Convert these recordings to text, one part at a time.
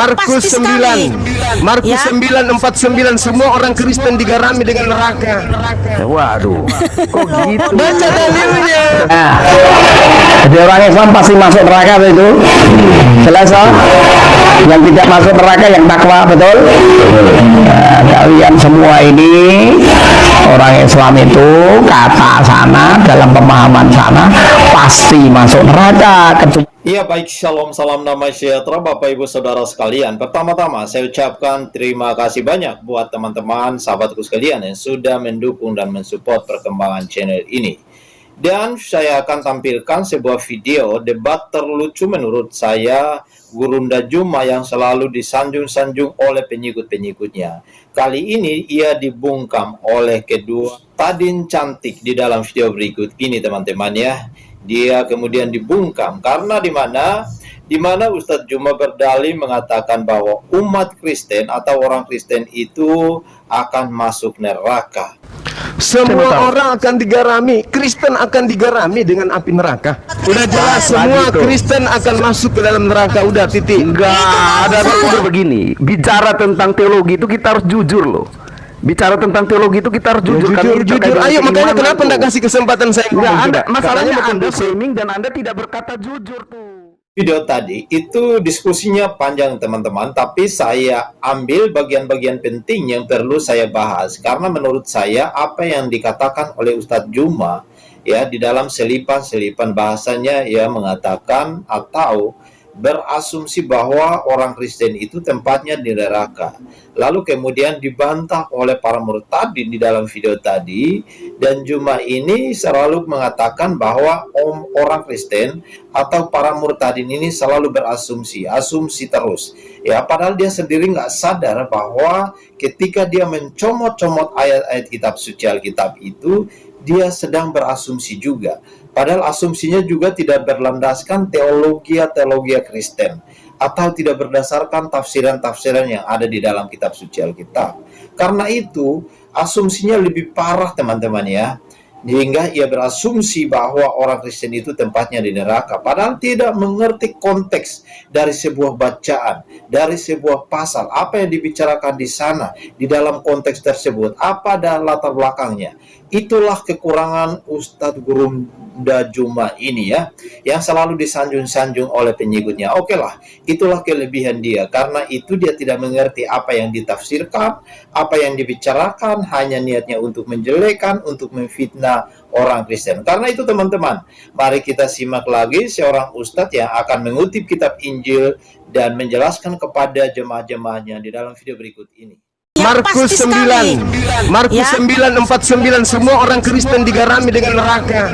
Markus 9, Markus 9:49, semua orang Kristen digarami dengan neraka. Waduh, kok gitu? Baca dalilnya. Nah, jadi orang Islam pasti masuk neraka itu. Jelas oh? Yang tidak masuk neraka yang takwa, betul? Nah, kalian semua ini orang Islam itu kata sana dalam pemahaman sana pasti masuk neraka. Iya baik, shalom, salam damai sejahtera Bapak Ibu Saudara sekalian. Pertama-tama saya ucapkan terima kasih banyak buat teman-teman sahabatku sekalian yang sudah mendukung dan mensupport perkembangan channel ini. Dan saya akan tampilkan sebuah video debat terlucu menurut saya Gurunda Juma yang selalu disanjung-sanjung oleh pengikut-pengikutnya. Kali ini ia dibungkam oleh kedua Tadin cantik di dalam video berikut ini teman-teman ya. Dia kemudian dibungkam karena di mana Ustadz Juma berdalih mengatakan bahwa umat Kristen atau orang Kristen itu akan masuk neraka. Semua orang akan digarami, Kristen akan digarami dengan api neraka. Udah jelas semua Kristen akan masuk ke dalam neraka, udah titik. Enggak ada begini. Bicara tentang teologi itu kita harus jujur loh. Bicara tentang teologi itu kita harus jujur. Jujur. Ayo, makanya kenapa enggak kasih kesempatan saya ngomong? Masalahnya Anda shaming dan Anda tidak berkata jujur tuh. Video tadi itu diskusinya panjang teman-teman, tapi saya ambil bagian-bagian penting yang perlu saya bahas karena menurut saya apa yang dikatakan oleh Ustadz Juma ya di dalam selipan-selipan bahasanya ya mengatakan atau berasumsi bahwa orang Kristen itu tempatnya di neraka. Lalu kemudian dibantah oleh para murtadin di dalam video tadi, dan Juma ini selalu mengatakan bahwa orang Kristen atau para murtadin ini selalu berasumsi, asumsi terus. Ya, padahal dia sendiri nggak sadar bahwa ketika dia mencomot-comot ayat-ayat kitab suci Alkitab itu, dia sedang berasumsi juga. Padahal asumsinya juga tidak berlandaskan teologi Kristen atau tidak berdasarkan tafsiran-tafsiran yang ada di dalam kitab suci Alkitab. Karena itu, asumsinya lebih parah teman-teman ya. Sehingga ia berasumsi bahwa orang Kristen itu tempatnya di neraka. Padahal tidak mengerti konteks dari sebuah bacaan, dari sebuah pasal. Apa yang dibicarakan di sana, di dalam konteks tersebut. Apa dan latar belakangnya. Itulah kekurangan Ustadz Gurunda Juma ini ya. Yang selalu disanjung-sanjung oleh pengikutnya. Oke lah, itulah kelebihan dia. Karena itu dia tidak mengerti apa yang ditafsirkan, apa yang dibicarakan, hanya niatnya untuk menjelekan, untuk memfitnah orang Kristen. Karena itu teman-teman, mari kita simak lagi seorang ustadz yang akan mengutip kitab Injil dan menjelaskan kepada jemaah-jemaahnya di dalam video berikut ini. Markus 9, Markus 9:49, semua orang Kristen digarami dengan neraka.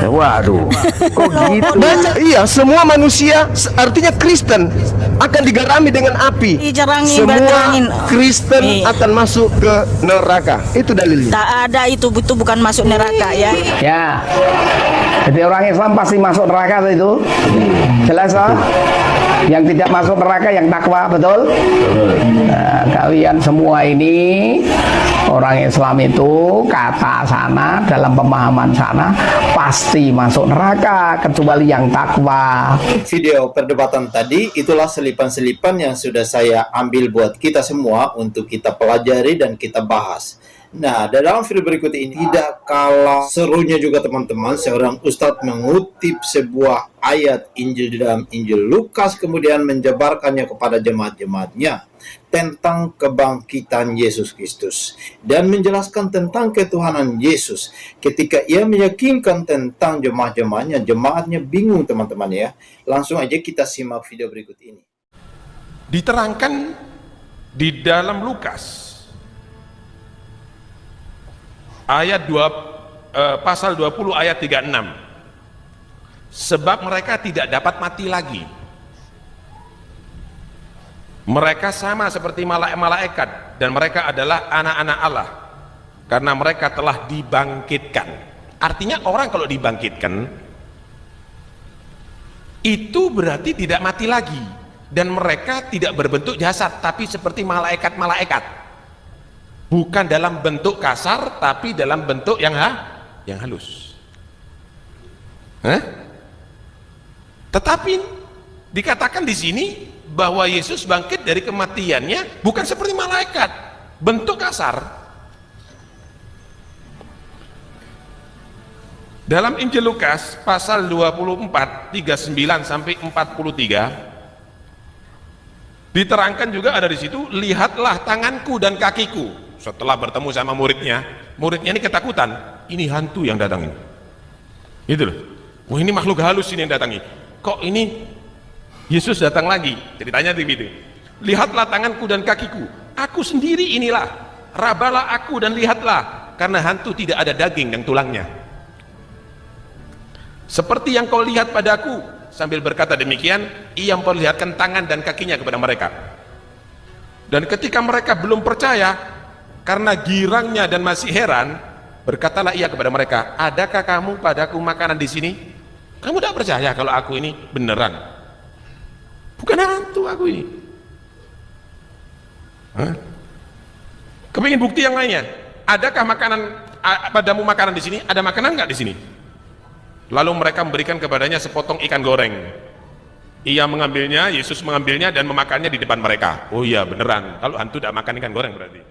Waduh, kok gitu? Baca, iya, semua manusia artinya Kristen akan digarami dengan api. Semua Kristen akan masuk ke neraka. Itu dalilnya. Tak ada itu bukan masuk neraka ya. Ya, jadi orang Islam pasti masuk neraka itu. Jelas oh? Yang tidak masuk neraka yang takwa, betul? Nah, kalian semua ini orang Islam itu kata sana dalam pemahaman sana pasti masuk neraka kecuali yang takwa. Video perdebatan tadi itulah selipan-selipan yang sudah saya ambil buat kita semua untuk kita pelajari dan kita bahas. Nah, dalam video berikut ini tidak kalah serunya juga teman-teman, seorang ustadz mengutip sebuah ayat Injil di dalam Injil Lukas kemudian menjabarkannya kepada jemaat-jemaatnya tentang kebangkitan Yesus Kristus dan menjelaskan tentang ketuhanan Yesus. Ketika ia meyakinkan tentang jemaat-jemaatnya, jemaatnya bingung teman-teman ya. Langsung aja kita simak video berikut ini. Diterangkan di dalam Lukas ayat pasal 20 ayat 36. Sebab mereka tidak dapat mati lagi. Mereka sama seperti malaikat dan mereka adalah anak-anak Allah karena mereka telah dibangkitkan. Artinya orang kalau dibangkitkan itu berarti tidak mati lagi dan mereka tidak berbentuk jasad tapi seperti malaikat-malaikat. Bukan dalam bentuk kasar, tapi dalam bentuk yang halus. Tetapi dikatakan di sini bahwa Yesus bangkit dari kematiannya bukan seperti malaikat, bentuk kasar. Dalam Injil Lukas pasal 24 39 sampai 43 diterangkan juga ada di situ, lihatlah tanganku dan kakiku. Setelah bertemu sama muridnya ini ketakutan, ini hantu yang datang ini. Gitu loh. Wah, ini makhluk halus ini yang datangi. Kok ini Yesus datang lagi? Ceritanya begitu. Lihatlah tanganku dan kakiku. Aku sendiri inilah. Rabalah aku dan lihatlah, karena hantu tidak ada daging dan tulangnya. Seperti yang kau lihat padaku. Sambil berkata demikian, ia memperlihatkan tangan dan kakinya kepada mereka. Dan ketika mereka belum percaya, karena girangnya dan masih heran, berkatalah ia kepada mereka, adakah kamu padaku makanan di sini? Kamu tidak percaya kalau aku ini beneran? Bukan hantu aku ini. Hah? Kepingin bukti yang lainnya? Adakah padamu makanan di sini? Ada makanan nggak di sini? Lalu mereka memberikan kepadanya sepotong ikan goreng. Ia mengambilnya, Yesus mengambilnya dan memakannya di depan mereka. Oh iya beneran, kalau hantu tidak makan ikan goreng berarti.